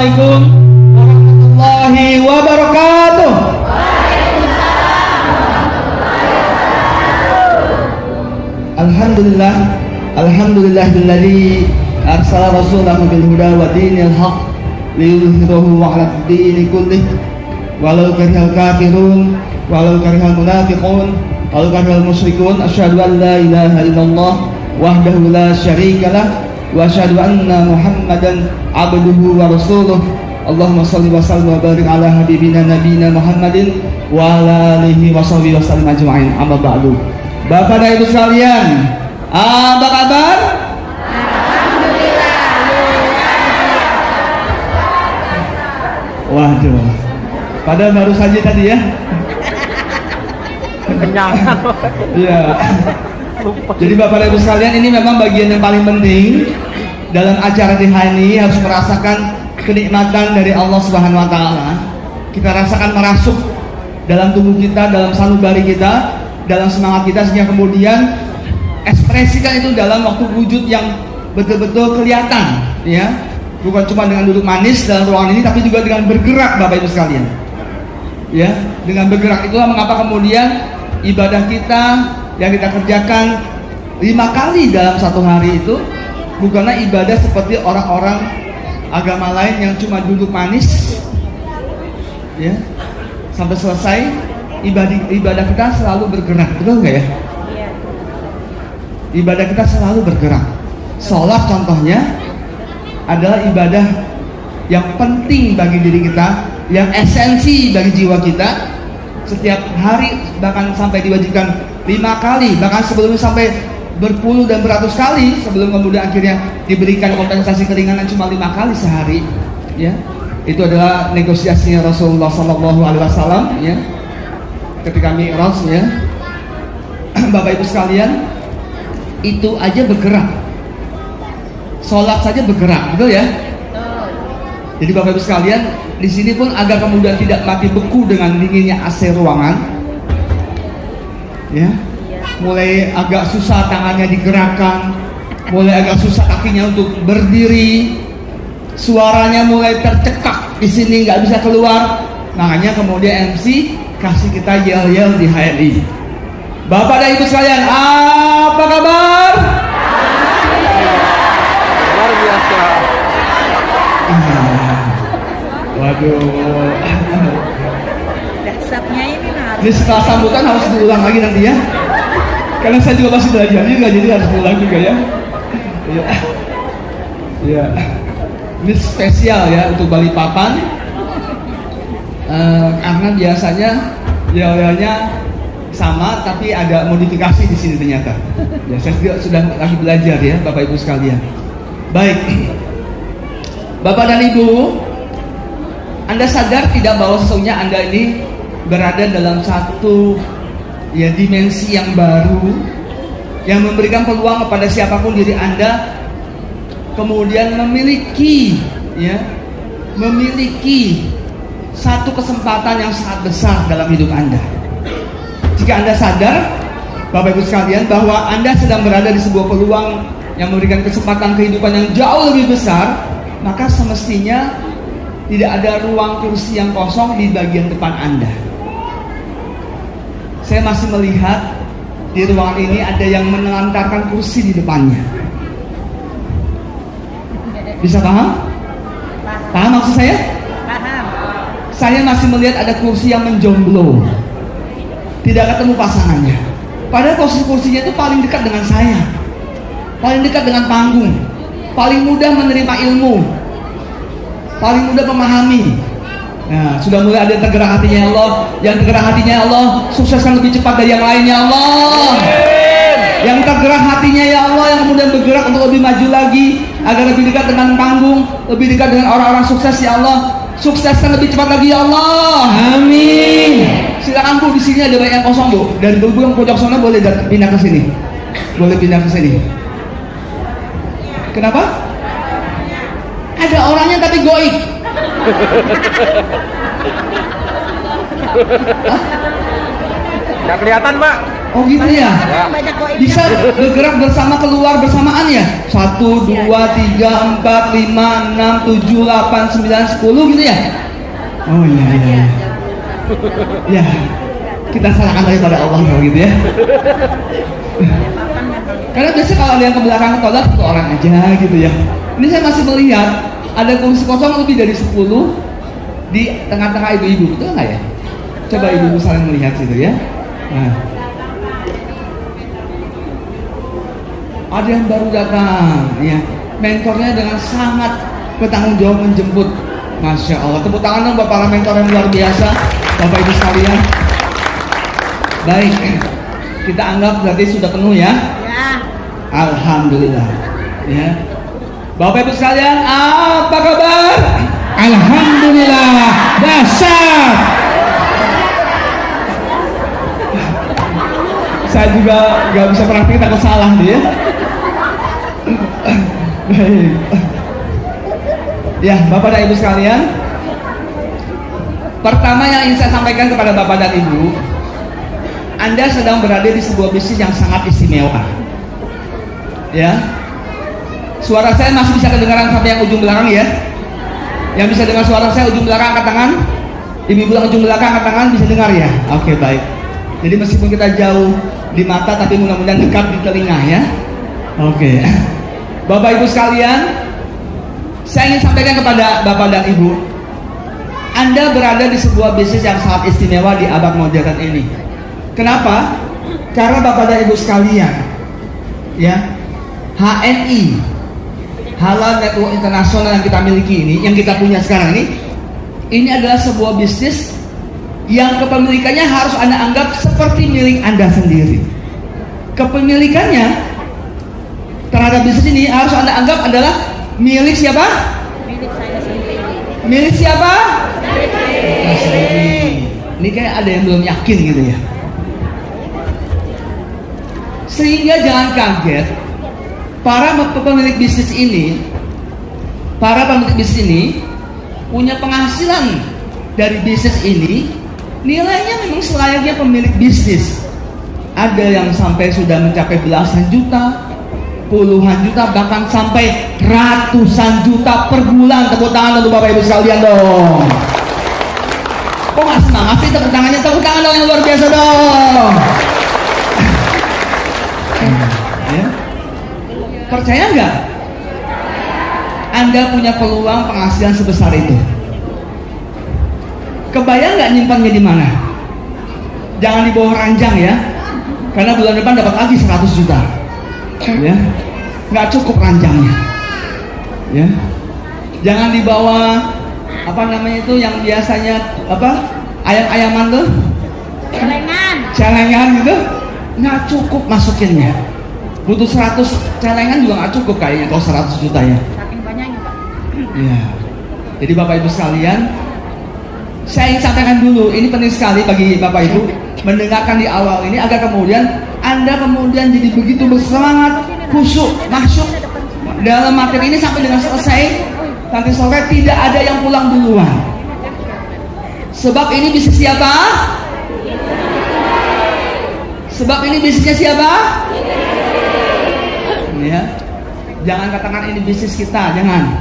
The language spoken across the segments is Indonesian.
Assalamualaikum warahmatullahi wabarakatuh. Alhamdulillah, alhamdulillahilladzi arsala rasulahu bil huda wa dinil haq liyudhhirahu 'ala ad-dini kullih walau karihal kafirun walau karihal munafiqun walau karihal musyrikun. Asyhadu an la ilaha illallah wahdahu la syarikalah wa asyhadu anna Muhammadan abduhu wa rasuluh. Allahumma shalli wa sallim wa barik ala habibina nabiyina Muhammadin wa ala alihi wa sahbihi wa sallim ajma'in. Amma ba'du. Bapak dan Ibu sekalian, apa kabar? Alhamdulillah. Waduh, padahal baru saja tadi ya. Kenyangan. Iya. Jadi Bapak dan Ibu sekalian, ini memang bagian yang paling penting dalam acara di hari ini. Harus merasakan kenikmatan dari Allah Subhanahu wa taala. Kita rasakan merasuk dalam tubuh kita, dalam sanubari kita, dalam semangat kita, sehingga kemudian ekspresikan itu dalam waktu wujud yang betul-betul kelihatan, ya. Bukan cuma dengan duduk manis dalam ruangan ini, tapi juga dengan bergerak, Bapak Ibu sekalian. Ya, dengan bergerak itulah mengapa kemudian ibadah kita yang kita kerjakan 5 kali dalam satu hari itu bukanlah ibadah seperti orang-orang agama lain yang cuma duduk manis, ya, sampai selesai. Ibadah kita selalu bergerak, betul nggak ya? Iya. Ibadah kita selalu bergerak. Sholat contohnya adalah ibadah yang penting bagi diri kita, yang esensi bagi jiwa kita. Setiap hari bahkan sampai diwajibkan 5 kali, bahkan sebelumnya sampai berpuluh dan beratus kali, sebelum kemudian akhirnya diberikan kompensasi keringanan cuma 5 kali sehari. Ya, itu adalah negosiasinya Rasulullah SAW. Ya. Ketika Mi'raj, ya, Bapak Ibu sekalian, itu aja bergerak. Sholat saja bergerak, betul ya? Jadi Bapak Ibu sekalian, di sini pun agar kemudian tidak mati beku dengan dinginnya AC ruangan, ya, mulai agak susah tangannya digerakkan, mulai agak susah kakinya untuk berdiri, suaranya mulai tercekak di sini nggak bisa keluar. Makanya kemudian MC kasih kita yel-yel di HRI. Bapak dan Ibu sekalian, apa kabar? Luar biasa. Waduh. Dasarnya ini harus. Ini setelah sambutan harus diulang lagi nanti ya. Karena saya juga masih belajar juga, jadi harus diulang juga ya. Iya. Iya. Ini spesial ya untuk Balikpapan. Karena biasanya yel-yelnya sama, tapi ada modifikasi di sini ternyata. Ya, saya juga sudah lagi belajar ya, Bapak Ibu sekalian. Baik, Bapak dan Ibu, Anda sadar tidak bahwa sesungguhnya Anda ini berada dalam satu ya dimensi yang baru, yang memberikan peluang kepada siapapun diri Anda kemudian memiliki satu kesempatan yang sangat besar dalam hidup Anda. Jika Anda sadar, Bapak Ibu sekalian, bahwa Anda sedang berada di sebuah peluang yang memberikan kesempatan kehidupan yang jauh lebih besar, maka semestinya tidak ada ruang kursi yang kosong di bagian depan Anda. Saya masih melihat di ruangan ini ada yang menelantarkan kursi di depannya. Bisa paham? Paham maksud saya? Paham. Saya masih melihat ada kursi yang menjomblo, tidak ketemu pasangannya. Padahal kursinya itu paling dekat dengan saya, paling dekat dengan panggung, paling mudah menerima ilmu, paling mudah memahami. Nah, sudah mulai ada yang tergerak hatinya ya Allah. Yang tergerak hatinya ya Allah, sukseskan lebih cepat dari yang lainnya Allah. Yang tergerak hatinya ya Allah, yang kemudian bergerak untuk lebih maju lagi, agar lebih dekat dengan panggung, lebih dekat dengan orang-orang sukses ya Allah. Sukseskan lebih cepat lagi ya Allah. Amin. Silakan Bu, di sini ada banyak yang kosong Bu. Dan Bu yang pojok sana boleh pindah ke sini. Boleh pindah ke sini. Kenapa? Ada orangnya tapi goib. Nggak kelihatan, Pak. Oh gitu ya. Banyak goibnya. Bisa bergerak bersama, keluar bersamaan ya. 1, 2, 3, 4, 5, 6, 7, 8, 9, 10 gitu ya. Oh iya iya. Ya, kita serahkan daripada Allah kalau gitu ya. Karena biasanya kalau ada yang ke belakang toilet satu orang aja gitu ya. Ini saya masih melihat ada kursi kosong lebih dari 10 di tengah-tengah ibu-ibu, betul nggak ya? Coba ibu-ibu saling melihat situ ya. Nah, ada yang baru datang, ya. Mentornya dengan sangat bertanggung jawab menjemput. Masya Allah. Tepuk tangan dong buat para mentor yang luar biasa, Bapak Ibu sekalian. Baik, kita anggap berarti sudah penuh ya. Ya. Alhamdulillah. Ya. Bapak Ibu sekalian, apa kabar? Alhamdulillah, dahsyat. Saya juga nggak bisa praktik, takut salah dia. Baik. Ya, Bapak dan Ibu sekalian. Pertama yang ingin saya sampaikan kepada Bapak dan Ibu, Anda sedang berada di sebuah bisnis yang sangat istimewa. Ya. Suara saya masih bisa kedengaran sampai yang ujung belakang ya. Yang bisa dengar suara saya ujung belakang angkat tangan. Ibu bilang ujung belakang angkat tangan, bisa dengar ya. Oke, baik. Jadi meskipun kita jauh di mata tapi mudah-mudahan dekat di telinga ya. Oke. Bapak Ibu sekalian, saya ingin sampaikan kepada Bapak dan Ibu, Anda berada di sebuah bisnis yang sangat istimewa di abad modern ini. Kenapa? Karena Bapak dan Ibu sekalian, ya, HNI, Halal Network Internasional yang kita miliki ini, yang kita punya sekarang ini adalah sebuah bisnis yang kepemilikannya harus Anda anggap seperti milik Anda sendiri. Kepemilikannya terhadap bisnis ini harus Anda anggap adalah milik siapa? Milik saya sendiri. Milik siapa? Milik saya. Kita sendiri. Ini kayak ada yang belum yakin gitu ya. Sehingga jangan kaget, para pemilik bisnis ini punya penghasilan dari bisnis ini, nilainya memang selayaknya pemilik bisnis. Ada yang sampai sudah mencapai belasan juta, puluhan juta, bahkan sampai ratusan juta per bulan. Tepuk tangan untuk Bapak Ibu sekalian dong. Kok nggak semangat sih tepuk tangannya? Tepuk tangan dong yang luar biasa dong. Ya. Percaya nggak? Anda punya peluang penghasilan sebesar itu. Kebayang nggak nyimpannya di mana? Jangan di bawah ranjang ya, karena bulan depan dapat lagi 100 juta. Ya, nggak cukup ranjangnya. Ya, jangan di bawah apa namanya itu yang biasanya apa ayam-ayaman tuh, celengan gitu, nggak cukup masukinnya. Butuh 100 celengan juga nggak cukup kayaknya kalau 100 juta ya. Saking banyaknya, Pak. Ya. Jadi Bapak Ibu sekalian, saya ingin sampaikan dulu, ini penting sekali bagi Bapak Ibu mendengarkan di awal ini agar kemudian Anda kemudian jadi begitu bersemangat, khusyuk, masyuk dalam materi ini sampai dengan selesai. Nanti sore tidak ada yang pulang duluan. Sebab ini bisnis siapa? Sebab ini bisnisnya siapa? Ya. Jangan katakan ini bisnis kita, jangan.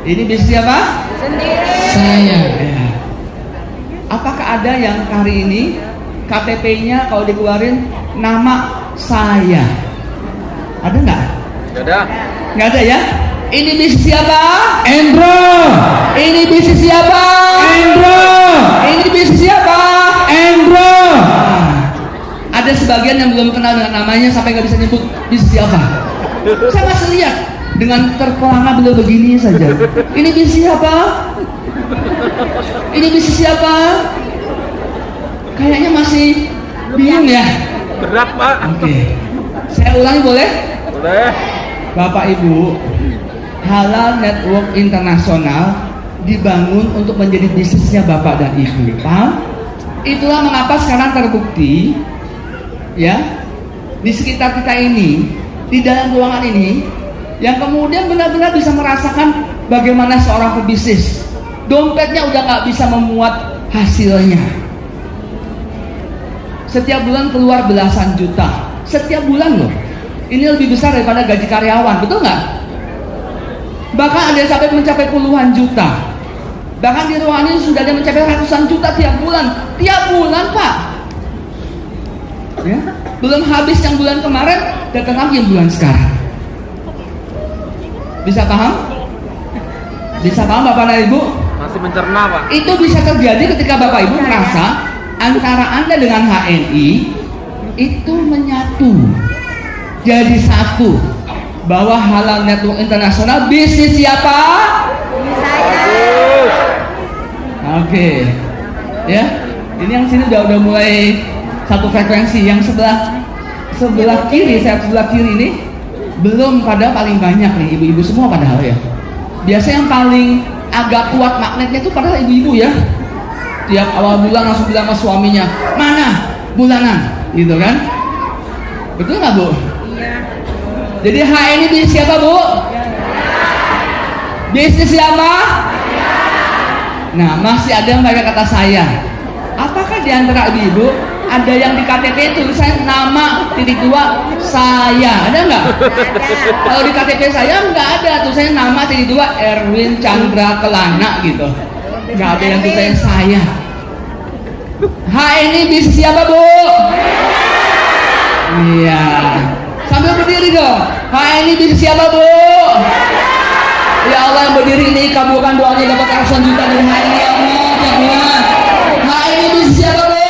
Ini bisnis siapa? Sendiri. Saya. Ya. Apakah ada yang hari ini KTP-nya kalau dikeluarin nama saya? Ada nggak? Nggak ada. Nggak ada ya? Ini bisnis siapa? Endro. Ini bisnis siapa? Endro. Ini bisnis siapa? Endro. Nah, ada sebagian yang belum kenal dengan namanya sampai nggak bisa nyebut bisnis siapa. Saya masih lihat dengan terpelana beliau begini saja. Ini bisnis siapa? Ini bisnis siapa? Kayaknya masih bingung ya. Berat, Pak. Oke. Saya ulangi boleh? Boleh. Bapak Ibu, Halal Network Internasional dibangun untuk menjadi bisnisnya Bapak dan Ibu. Paham? Itulah mengapa sekarang terbukti ya di sekitar kita ini, di dalam ruangan ini, yang kemudian benar-benar bisa merasakan bagaimana seorang pebisnis dompetnya udah nggak bisa memuat hasilnya. Setiap bulan keluar belasan juta. Setiap bulan loh. Ini lebih besar daripada gaji karyawan, betul nggak? Bahkan ada yang sampai mencapai puluhan juta. Bahkan di ruangan ini sudah ada yang mencapai ratusan juta tiap bulan. Tiap bulan, Pak. Ya, belum habis yang bulan kemarin, datang lagi yang bulan sekarang. Bisa paham? Bisa paham Bapak dan Ibu? Masih mencerna, Pak. Itu bisa terjadi ketika Bapak Ibu merasa antara Anda dengan HNI itu menyatu, jadi satu. Bahwa Halal Network Internasional bisnis siapa? Bagus. Oke, ya. Ini yang sini udah mulai satu frekuensi. Yang sebelah kiri, saya sebelah kiri ini belum pada paling banyak nih ibu-ibu semua padahal ya. Biasanya yang paling agak kuat magnetnya itu padahal ibu-ibu ya. Tiap awal bulan langsung bilang sama suaminya, mana bulanan, gitu kan? Betul nggak Bu? Iya. Jadi HNI bisnis siapa Bu? Bisnis siapa? Nah, masih ada yang pakai kata saya. Apakah di antara ibu-ibu ada yang di KTP tulisan nama _2 saya? Ada nggak? Kalau di KTP saya nggak ada tulisannya nama _2 Erwin Chandra Kelana gitu. Nggak ada yang tulisannya saya. HNI bisnis siapa Bu? Iya. Sambil berdiri dong. HNI bisnis siapa Bu? Ya Allah, yang berdiri ini kabulkan doanya, dapat ratusan juta dari HNI ya Allah. Ya Allah. HNI bisnis siapa Bu?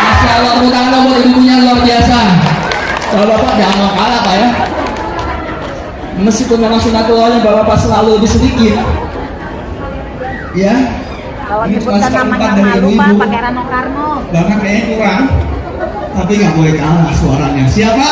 Masya Allah, tepuk tangan buat ibunya luar biasa. Kalau Bapak jangan kalah Pak ya. Meskipun memang sunatullahnya Bapak selalu lebih sedikit. Ya. Kalau Ini cuma sebutkan seperempat namanya dari malu Pak, ibu-ibu. pakai Rano Karno. Bahkan kayaknya kurang. Tapi nggak boleh kalah suaranya. Siapa?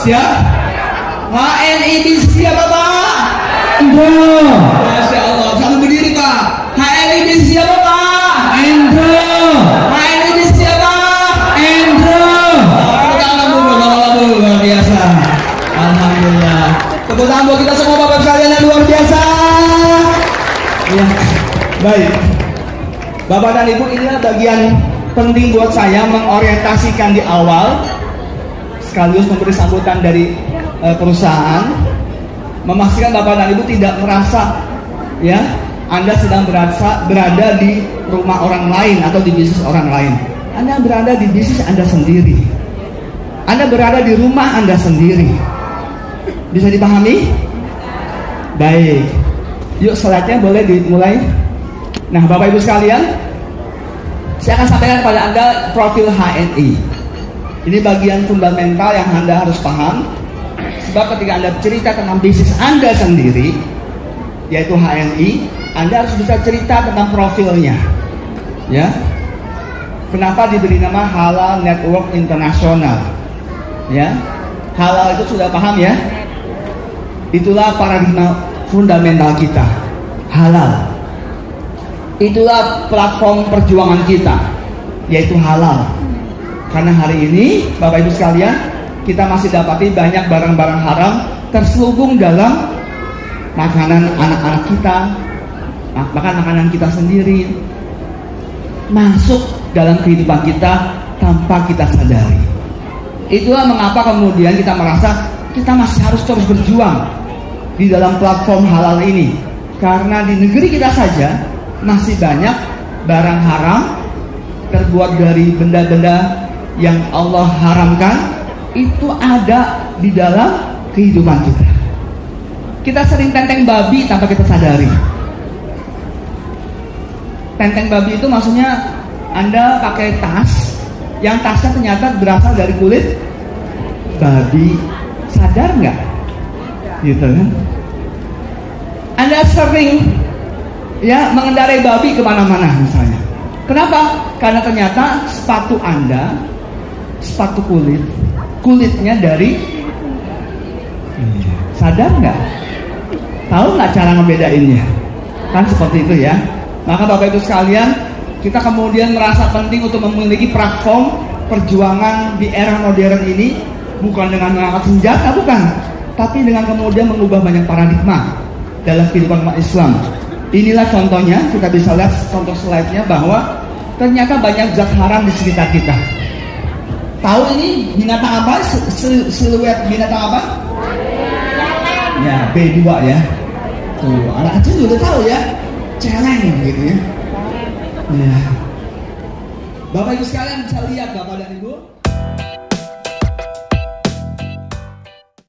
Siapa? HNI bisnis siapa Pak? Indro. Masya Allah, sambil berdiri Pak. HNI bisnis siapa Pak? Indro. HNI bisnis siapa? Indro. Tepuk tangan dulu, luar biasa. Alhamdulillah. Tepuk tangan buat kita semua Bapak sekalian yang luar biasa. Ya, baik. Bapak dan Ibu, inilah bagian penting buat saya mengorientasikan di awal, sekaligus memberi sambutan dari perusahaan, memastikan Bapak dan Ibu tidak merasa ya Anda sedang berada di rumah orang lain atau di bisnis orang lain. Anda berada di bisnis Anda sendiri. Anda berada di rumah Anda sendiri. Bisa dipahami? Baik. Yuk slide-nya boleh dimulai. Nah, Bapak Ibu sekalian, saya akan sampaikan kepada Anda profil HNI. Ini bagian fundamental yang Anda harus paham. Sebab ketika Anda cerita tentang bisnis Anda sendiri, yaitu HNI, Anda harus bisa cerita tentang profilnya. Ya. Kenapa diberi nama Halal Network Internasional? Ya. Halal itu sudah paham ya? Itulah paradigma fundamental kita. Halal. Itulah platform perjuangan kita, yaitu halal. Karena hari ini Bapak Ibu sekalian, kita masih dapati banyak barang-barang haram terselubung dalam makanan anak-anak kita, bahkan makanan kita sendiri, masuk dalam kehidupan kita tanpa kita sadari. Itulah mengapa kemudian kita merasa kita masih harus terus berjuang di dalam platform halal ini. Karena di negeri kita saja masih banyak barang haram terbuat dari benda-benda yang Allah haramkan, itu ada di dalam kehidupan kita. Kita sering tenteng babi tanpa kita sadari. Tenteng babi itu maksudnya Anda pakai tas yang tasnya ternyata berasal dari kulit babi. Sadar nggak? Gitu kan? Anda sering ya mengendarai babi kemana-mana misalnya. Kenapa? Karena ternyata sepatu Anda, sepatu kulitnya dari, sadar nggak? Tahu nggak cara ngebedainnya? Kan seperti itu ya. Maka Bapak Ibu sekalian, kita kemudian merasa penting untuk memiliki platform perjuangan di era modern ini, bukan dengan mengangkat senjata, bukan, tapi dengan kemudian mengubah banyak paradigma dalam kehidupan umat Islam. Inilah contohnya, kita bisa lihat contoh slide-nya bahwa ternyata banyak zat haram di sekitar kita. Tahu ini binatang apa? Siluet binatang apa? Ya, B2 ya. Tuh, anak kecil udah tahu ya. Celeng gitu ya. Ya. Bapak Ibu sekalian bisa lihat Bapak dan Ibu.